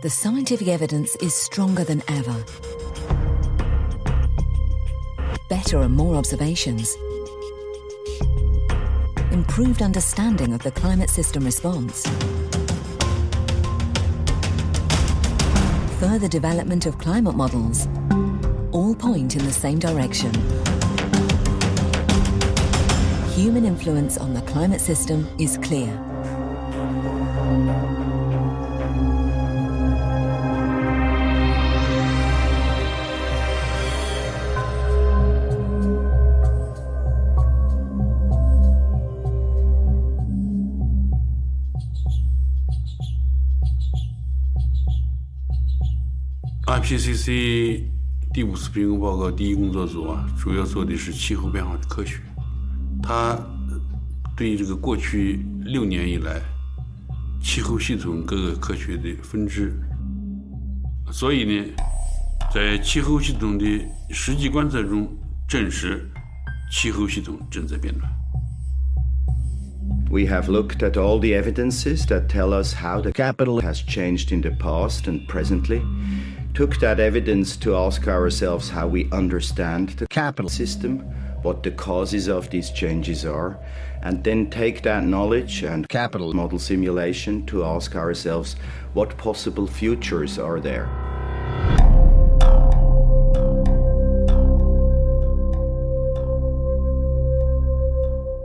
The scientific evidence is stronger than ever. Better and more observations. Improved understanding of the climate system response. Further development of climate models. All point in the same direction. Human influence on the climate system is clear. IPCC 第5次评估报告第一工作组主要做的是气候变化的科学。它对这个过去6年以来气候系统各个科学的分支，所以呢，在气候系统的实际观测中证实气候系统正在变暖。We have looked at all the evidences that tell us how the capital has changed in the past and presently, took that evidence to ask ourselves how we understand the capital system, what the causes of these changes are, and then take that knowledge and capital model simulation to ask ourselves what possible futures are there.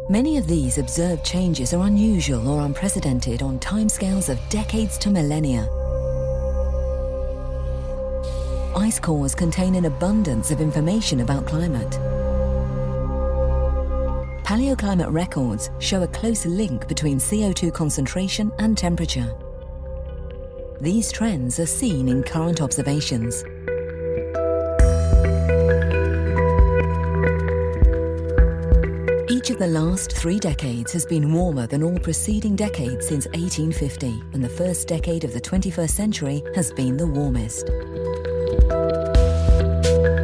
Many of these observed changes are unusual or unprecedented on timescales of decades to millennia. Ice cores contain an abundance of information about climate. Paleoclimate records show a close link between CO2 concentration and temperature. These trends are seen in current observations. Each of the last 3 decades has been warmer than all preceding decades since 1850, and the first decade of the 21st century has been the warmest.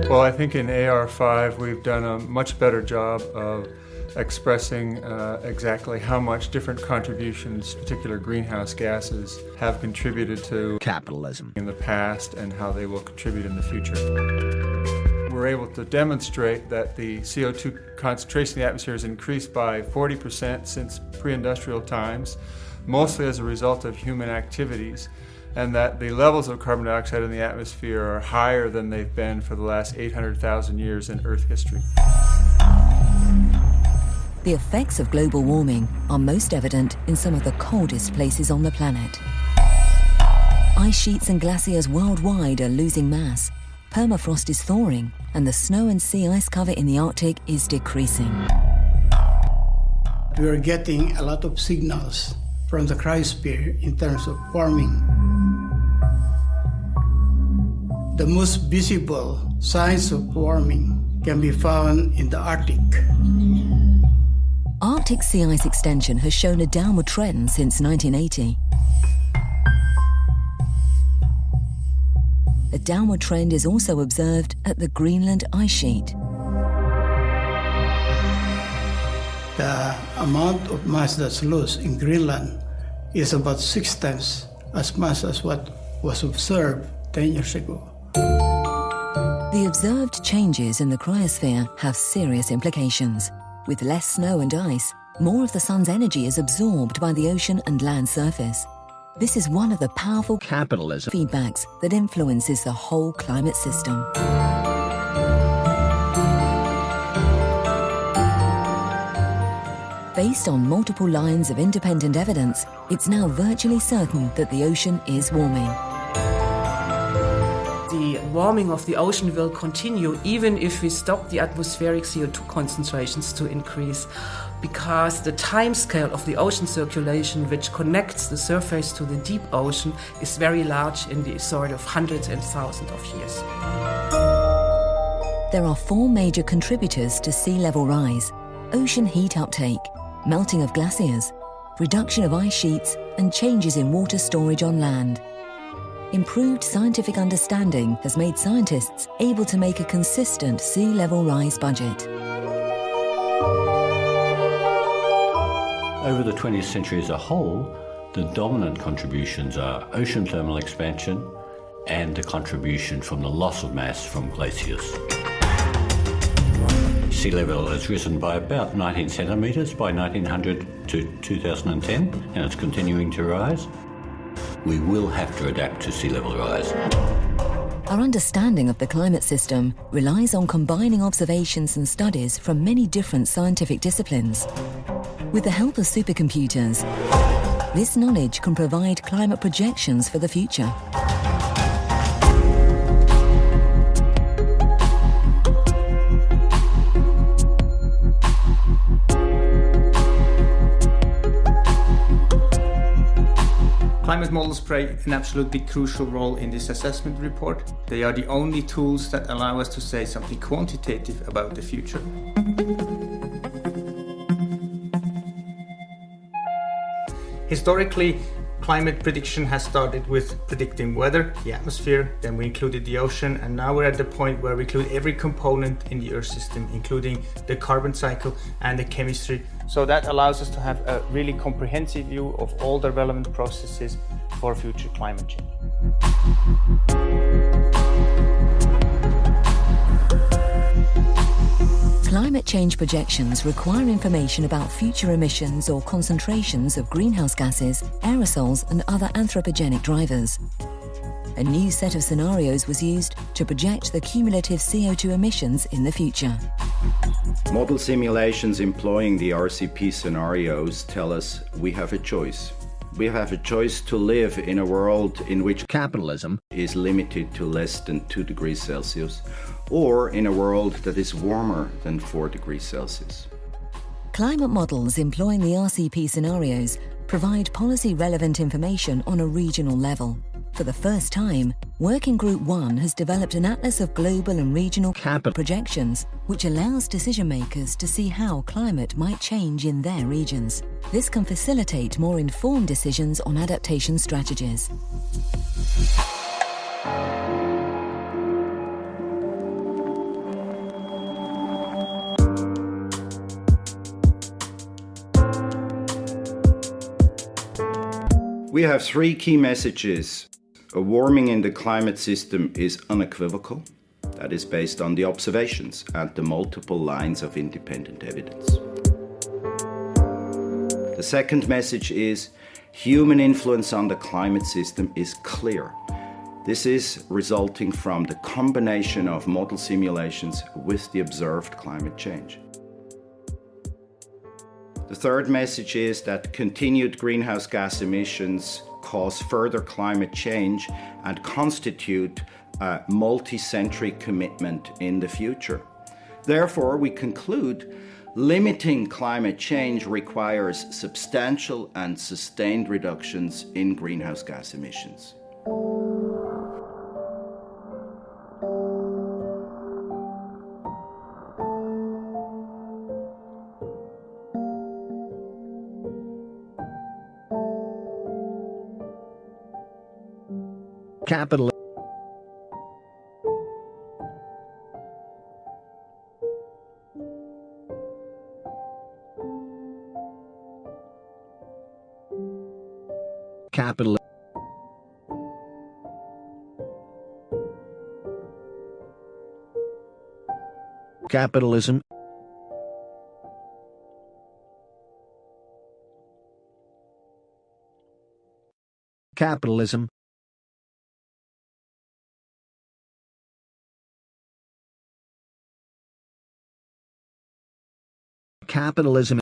Well, I think in AR5 we've done a much better job of expressing exactly how much different contributions, particular greenhouse gases, have contributed to Capitalism in the past and how they will contribute in the future. We're able to demonstrate that the CO2 concentration in the atmosphere has increased by 40% since pre-industrial times, mostly as a result of human activities, and that the levels of carbon dioxide in the atmosphere are higher than they've been for the last 800,000 years in Earth history. The effects of global warming are most evident in some of the coldest places on the planet. Ice sheets and glaciers worldwide are losing mass, permafrost is thawing, and the snow and sea ice cover in the Arctic is decreasing. We are getting a lot of signals from the cryosphere in terms of warming. The most visible signs of warming can be found in the Arctic. Arctic sea ice extension has shown a downward trend since 1980. A downward trend is also observed at the Greenland ice sheet. The amount of mass that's lost in Greenland is about 6 times as much as what was observed 10 years ago. The observed changes in the cryosphere have serious implications. With less snow and ice, more of the sun's energy is absorbed by the ocean and land surface. This is one of the powerful capitalism feedbacks that influences the whole climate system. Based on multiple lines of independent evidence, it's now virtually certain that the ocean is warming. The warming of the ocean will continue even if we stop the atmospheric CO2 concentrations to increase, because the time scale of the ocean circulation, which connects the surface to the deep ocean, is very large in the sort of hundreds and thousands of years. There are 4 major contributors to sea level rise: ocean heat uptake, melting of glaciers, reduction of ice sheets, and changes in water storage on land. Improved scientific understanding has made scientists able to make a consistent sea level rise budget. Over the 20th century as a whole, The dominant contributions are ocean thermal expansion and the contribution from the loss of mass from glaciers. Sea level has risen by about 19 centimetres by 1900 to 2010, and it's continuing to rise. We will have to adapt to sea level rise. Our understanding of the climate system relies on combining observations and studies from many different scientific disciplines. With the help of supercomputers, this knowledge can provide climate projections for the future. Climate models play an absolutely crucial role in this assessment report. They are the only tools that allow us to say something quantitative about the future. Historically, climate prediction has started with predicting weather, the atmosphere, then we included the ocean, and now we're at the point where we include every component in the Earth system, including the carbon cycle and the chemistry. So that allows us to have a really comprehensive view of all the relevant processes for future climate change. Climate change projections require information about future emissions or concentrations of greenhouse gases, aerosols, and other anthropogenic drivers. A new set of scenarios was used to project the cumulative CO2 emissions in the future. Model simulations employing the RCP scenarios tell us we have a choice. We have a choice to live in a world in which capitalism is limited to less than 2 degrees Celsius, or in a world that is warmer than 4 degrees Celsius. Climate models employing the RCP scenarios provide policy-relevant information on a regional level. For the first time, Working Group 1 has developed an atlas of global and regional capital projections, which allows decision-makers to see how climate might change in their regions. This can facilitate more informed decisions on adaptation strategies. We have 3 key messages. A warming in the climate system is unequivocal. That is based on the observations and the multiple lines of independent evidence. The second message is human influence on the climate system is clear. This is resulting from the combination of model simulations with the observed climate change. The third message is that continued greenhouse gas emissions cause further climate change and constitute a multi-century commitment in the future. Therefore, we conclude limiting climate change requires substantial and sustained reductions in greenhouse gas emissions. Capitalism. Capitalism. Capitalism. Capitalism. Capitalism